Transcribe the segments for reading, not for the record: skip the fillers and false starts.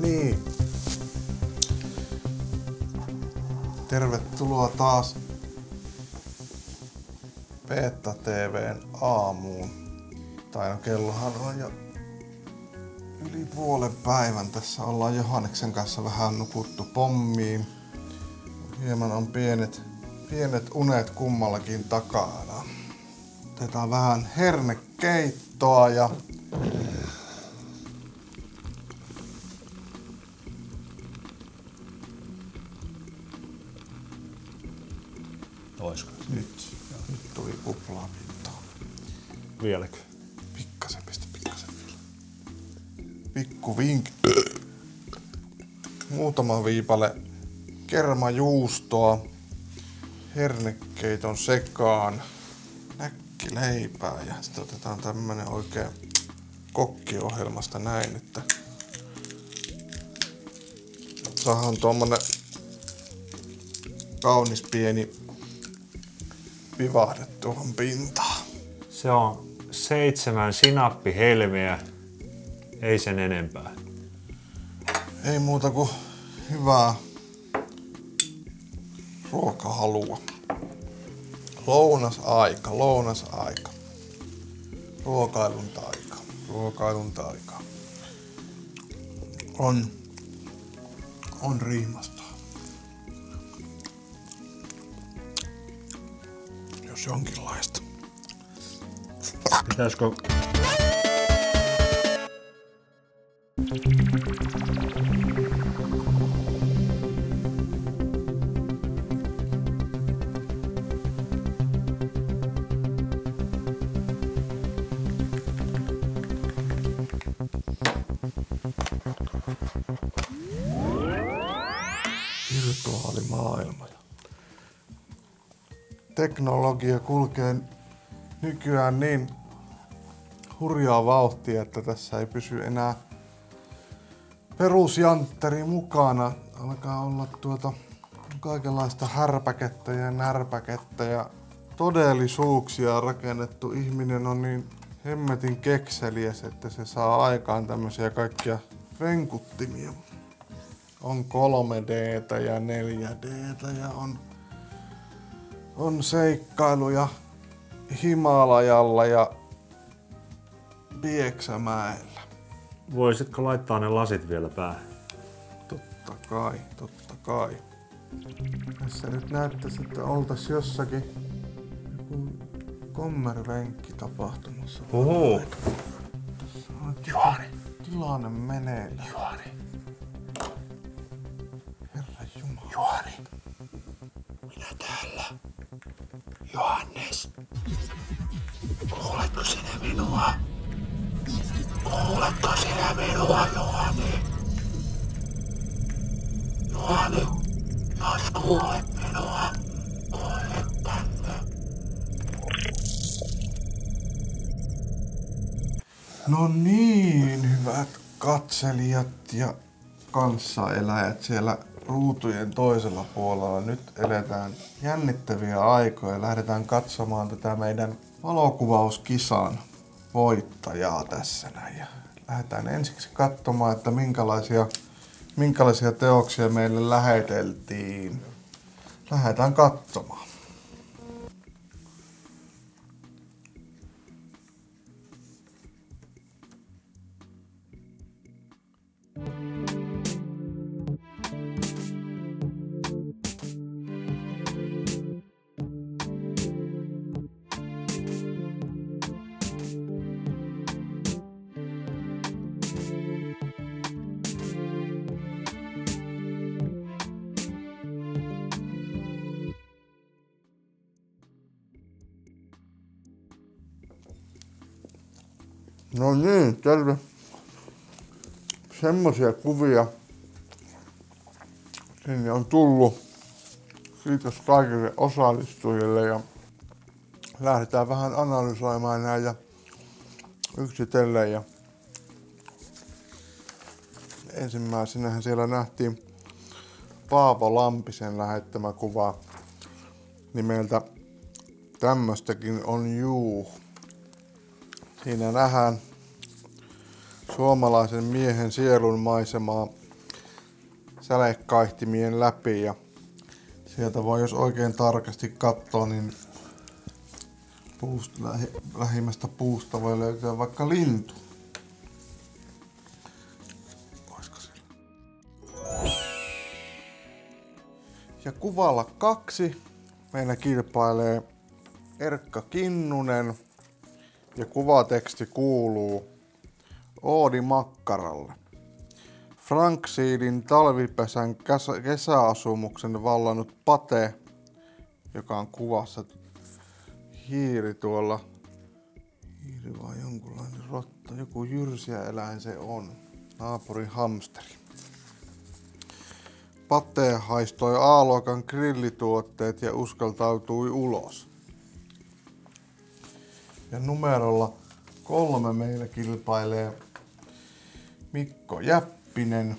Niin. Tervetuloa taas Peetta TV:n aamuun. Tai no kellohan on jo yli puolen päivän. Tässä ollaan Johanneksen kanssa vähän nukuttu pommiin. Hieman on pienet unet kummallakin takana. Otetaan vähän hernekeittoa ja Oisko? nyt tuli kuplaa mittaa. Vieläkö? Pikkasen vielä. Pikku vink. Muutama viipale kermajuustoa hernekeiton sekaan, näkkileipää ja sitten otetaan tämmönen oikein kokkiohjelmasta näin, että saadaan tuommoinen kaunis pieni vivahde tuohon pintaan. Se on 7 sinappihelmeä, ei sen enempää. Ei muuta kuin hyvää ruokahalua. Lounasaika. Ruokailun taika. On riimasta. Jos jonkinlaista. Pitäisikö... Virtuaalimaailma. Teknologia kulkee nykyään niin hurjaa vauhtia, että tässä ei pysy enää perusjantteri mukana. Alkaa olla kaikenlaista härpäkettä ja närpäkettä ja todellisuuksia rakennettu. Ihminen on niin hemmetin kekseliäs, että se saa aikaan tämmöisiä kaikkia venkuttimia. On 3D:tä ja 4D:tä ja on seikkailuja Himalajalla ja Pieksämäellä. Voisitko laittaa ne lasit vielä päähän? Totta kai. Tässä nyt näyttäisi, että oltais jossakin joku kommervenkki tapahtumassa. Oho! Juhani! Tilanne menee. Juhani! Herra Jumala. Juhani, minä täällä. Johannes, kuuletko sinä minua? Kuuletko sinä minua, Juhani? Juhani, jos kuulet minua, kuule tänne. No niin, hyvät katselijat ja kanssaeläjät siellä ruutujen toisella puolella. Nyt eletään jännittäviä aikoja. Lähdetään katsomaan tätä meidän valokuvauskisan voittajaa tässä näin. Ja lähdetään ensiksi katsomaan, että minkälaisia teoksia meille läheteltiin. Lähdetään katsomaan. No niin, terve. Semmoisia kuvia sinne on tullut. Kiitos kaikille osallistujille ja lähdetään vähän analysoimaan näitä yksitellen. Ja ensimmäisenähän siellä nähtiin Paavo Lampisen lähettämä kuva nimeltä tämmöstäkin on juu. Siinä nähdään suomalaisen miehen sielun maisemaa sälekaihtimien läpi ja sieltä voi, jos oikein tarkasti katsoo, niin lähimmästä puusta voi löytää vaikka lintu. Olisiko siellä? Ja kuvalla 2 meillä kilpailee Erkka Kinnunen ja kuvateksti kuuluu Oodi makkaralle. Frank Seedin talvipesän kesäasumuksen vallannut Pate, joka on kuvassa hiiri tuolla. Hiiri vai jonkunlainen rotta, joku jyrsiäeläin se on. Naapurin hamsteri. Pate haistoi A-luokan grillituotteet ja uskaltautui ulos. Ja numerolla 3 meillä kilpailee Mikko Jäppinen.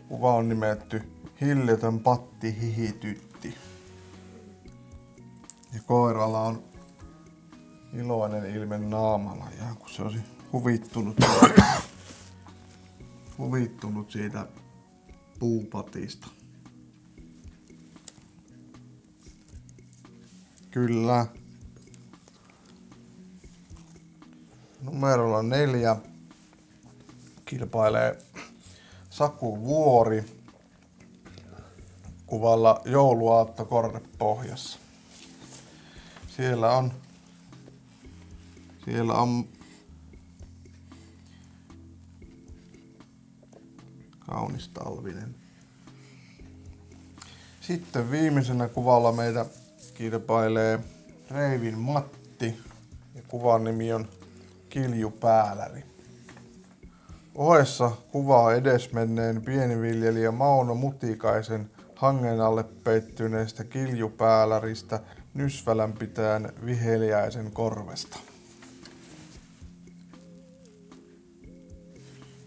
Kuva on nimetty Hilletön Patti Hihitytti. Ja koiralla on iloinen ilme naamalla, ihan kun se olisi huvittunut siitä puupatista. Kyllä. Numerolla 4 kilpailee Saku Vuori kuvalla Jouluaatto Kornepohjassa. Siellä on kaunis talvinen. Sitten viimeisenä kuvalla meitä kilpailee Reivin Matti ja kuvan nimi on Kiljupääläri. Ohessa kuvaa edesmenneen pieniviljelijä Mauno Mutikaisen hangen alle peittyneestä kiljupääläristä Nysvälän pitäen viheliäisen korvesta.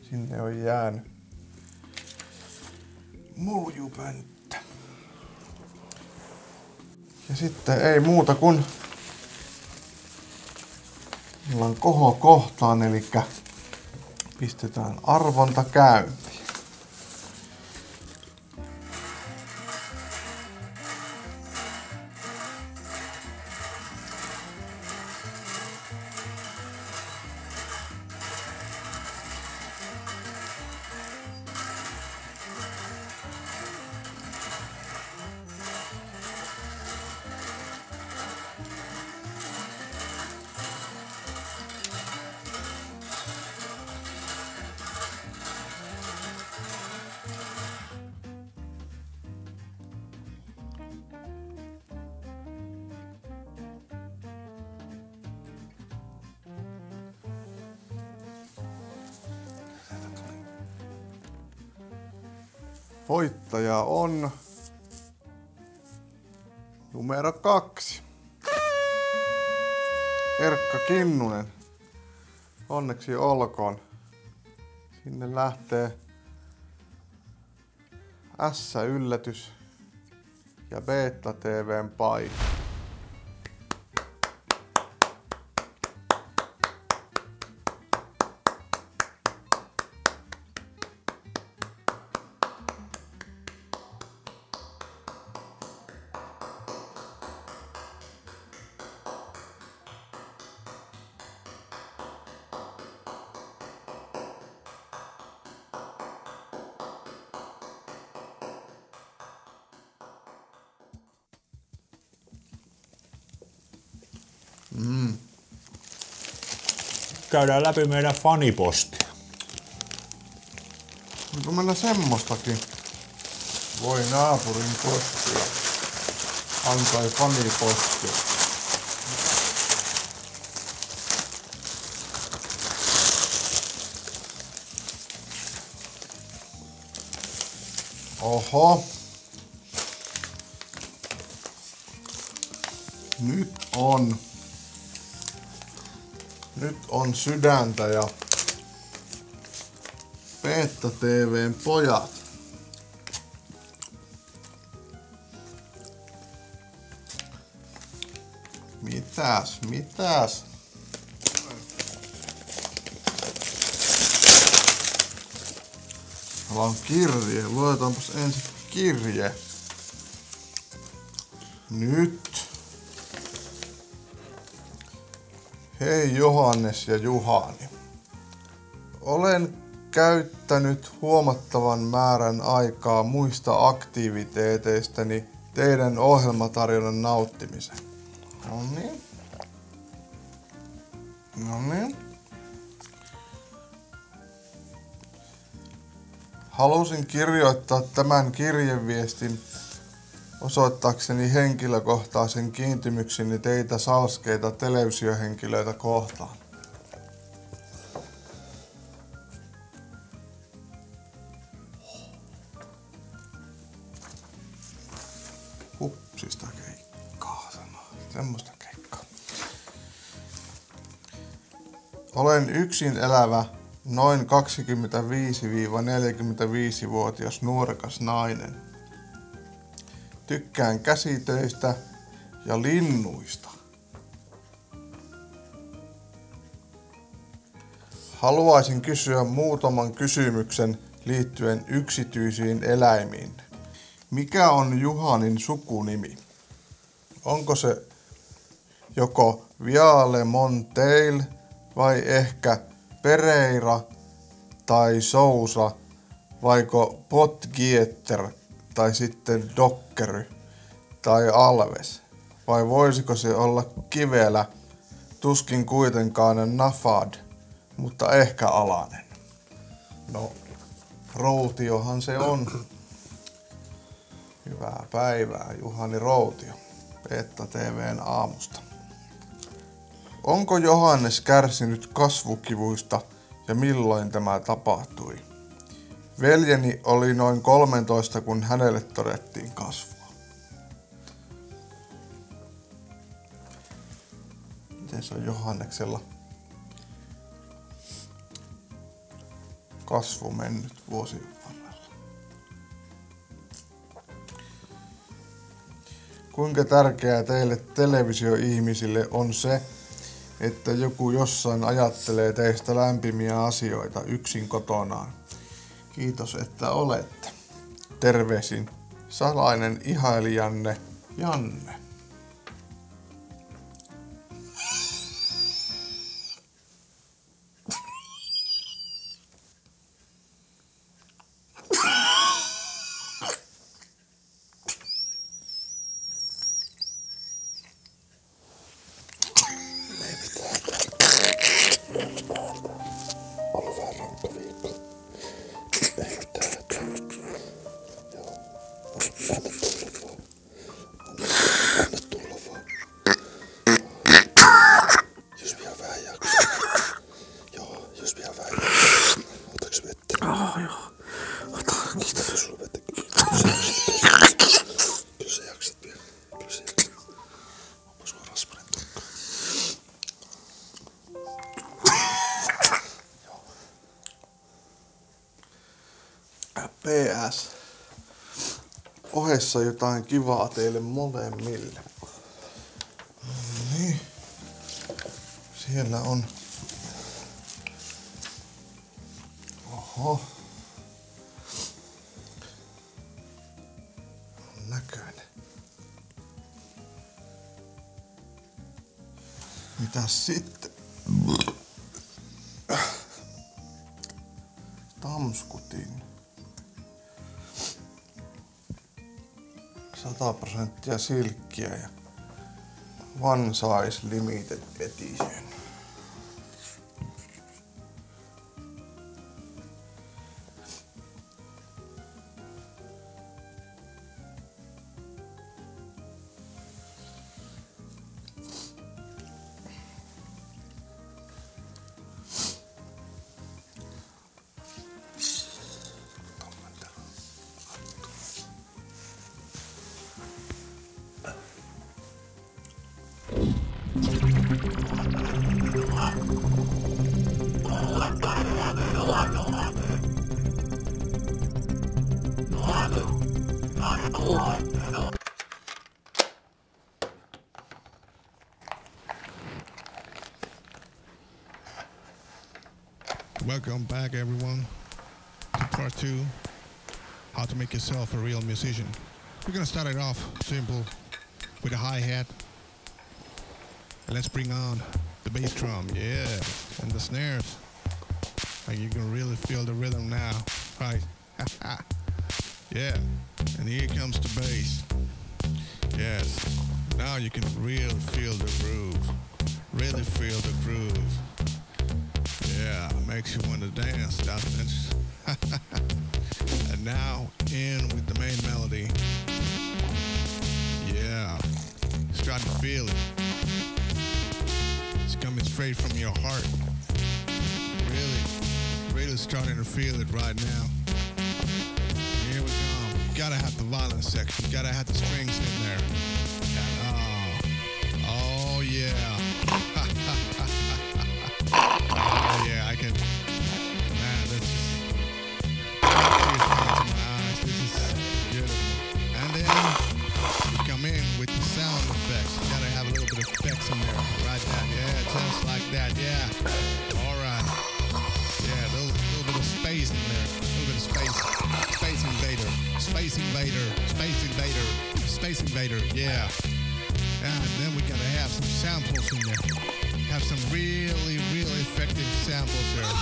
Sinne on jäänyt muljupönttä. Ja sitten ei muuta kuin ollaan kohokohtaan, eli pistetään arvonta käyntiin. Voittaja on numero 2. Erkka Kinnunen. Onneksi olkoon. Sinne lähtee S-yllätys ja Beta TV:n paikka. Käydään läpi meidän fanipostia. Onko meillä semmoistakin? Voi naapurin postia. Antoi fanipostia. Oho. Nyt on sydäntä ja Beta TV:n pojat. Mitäs? Täällä on kirje. Luetaanpas ensin kirje. Nyt. Hei Johannes ja Juhani. Olen käyttänyt huomattavan määrän aikaa muista aktiviteeteistäni teidän ohjelmatarjonnan nauttimiseen. No niin. Halusin kirjoittaa tämän kirjeviestin osoittaakseni henkilökohtaisen kiintymykseni teitä salskeita televisiohenkilöitä kohtaan. Hupsista keikkaa sanoo. Semmoista keikkaa. Olen yksin elävä noin 25-45-vuotias nuorekas nainen. Tykkään käsitöistä ja linnuista. Haluaisin kysyä muutaman kysymyksen liittyen yksityisiin eläimiin. Mikä on Juhanin sukunimi? Onko se joko Viale Monteil vai ehkä Pereira tai Sousa, vaiko Potgieter tai sitten Dockery tai Alves? Vai voisiko se olla Kivelä, tuskin kuitenkaan Nafad, mutta ehkä Alanen? No, Routiohan se on. Hyvää päivää, Juhani Routio, Peetta TV:n aamusta. Onko Johannes kärsinyt kasvukivuista ja milloin tämä tapahtui? Veljeni oli noin 13, kun hänelle todettiin kasvua. Miten se on Johanneksella kasvu mennyt vuosien varrella? Kuinka tärkeää teille televisioihmisille on se, että joku jossain ajattelee teistä lämpimiä asioita yksin kotonaan? Kiitos, että olette. Terveisin salainen ihailijanne Janne. Ollut vähän rankka viikko. Ei mitään. Joo. Anna tulla vaan. Jos vielä vähän jaksaa. Joo, jos vielä vähän jaksaa. Otaks vettä? Joo. Ota, kiitos. Ota sulla vettä. Kyllä sä jaksat vielä. Kyllä sä jaksat. Onpa sua rasvainen tukka. PS. Ohessa jotain kivaa teille molemmille. Niin. Siellä on. Oho. On näköinen. Mitäs sitten? Tamskutin. 100% silkkiä ja One Size Limited Edition. Welcome back, everyone, to part 2, how to make yourself a real musician. We're gonna start it off simple with a hi-hat. And let's bring on the bass drum, yeah, and the snares. Like you can really feel the rhythm now, right? Yeah, and here comes the bass. Yes, now you can really feel the groove. Really feel the groove. Yeah, makes you want to dance, doesn't it? And now in with the main melody. Yeah, start to feel it. It's coming straight from your heart. Really starting to feel it right now. Here we go. You gotta have the violin section. You gotta have the strings in there. Oh yeah. Oh yeah, I can. Man, that's just. Tears coming to my eyes. This is beautiful. And then we come in with the sound effects. You gotta have a little bit of effects in there. Right there. Yeah, just like that. Yeah. All right. Yeah, a little bit of space in there. A little bit of space. Space Invader. Space Invader. Space Invader. Space Invader. Yeah. And then we gotta have some samples in there. Have some really effective samples there.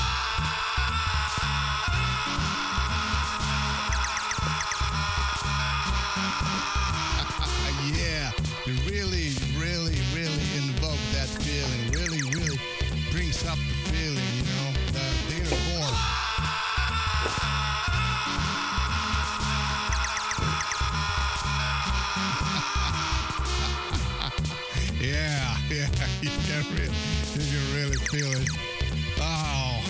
Yeah, you really invoke that feeling. Really brings up the feeling, you know, the inner core. Yeah, you can really feel it. Oh.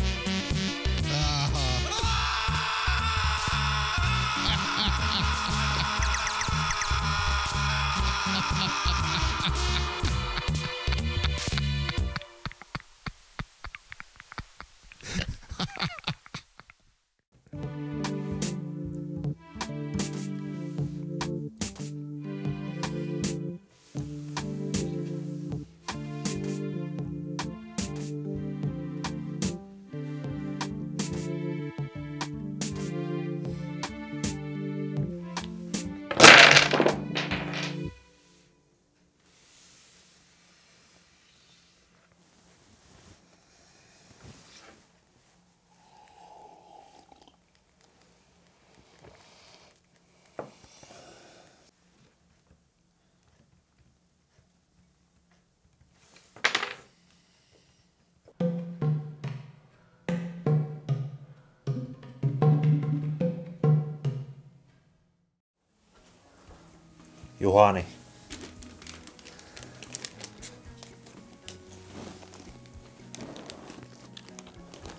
Juhani.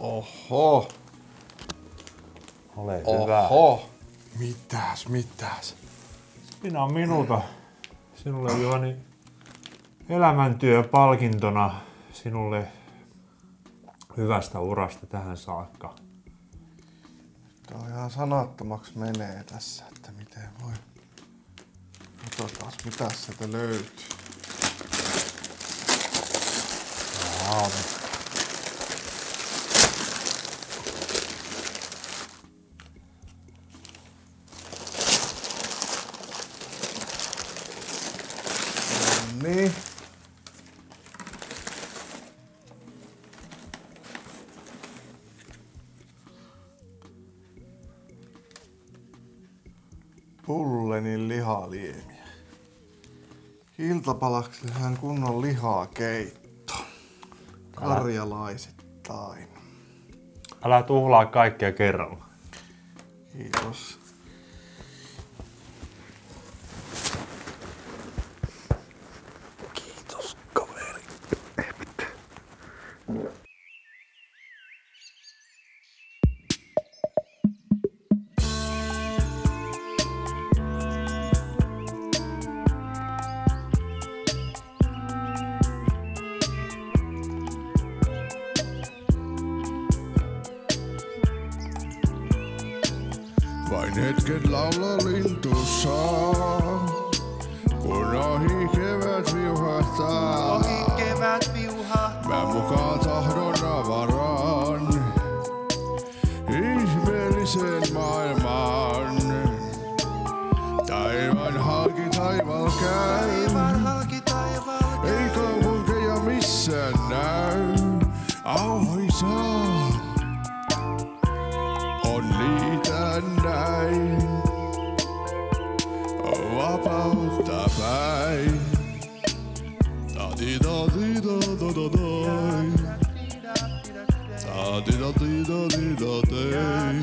Oho. Ole hyvä. Oho. Mitäs? Siinä on minulta sinulle, Juhani, elämäntyöpalkintona sinulle hyvästä urasta tähän saakka. Tää ihan sanattomaksi menee tässä, että miten voi. Katsotaan, mitä sieltä löytyy. Wow. Niin. Pullenin lihaliemiä. Iltapalaksi tehdään kunnon lihakeitto. Karjalaisittain. Älä tuhlaa kaikkea kerralla. Kiitos. Kiitos, kaveri. Vain hetket laula lintussa, kun ohi kevät viuhahtaa. Mä mukaan tahdon avaraan, Taivaan halki taivaalla käy. Ei kaupunkeja missään näy. Auhoisaa on niitä näin. Vapautta päin. Ta-di-da-di-da-da-da-dai. Ta-di-da-di-da-di-da-dai.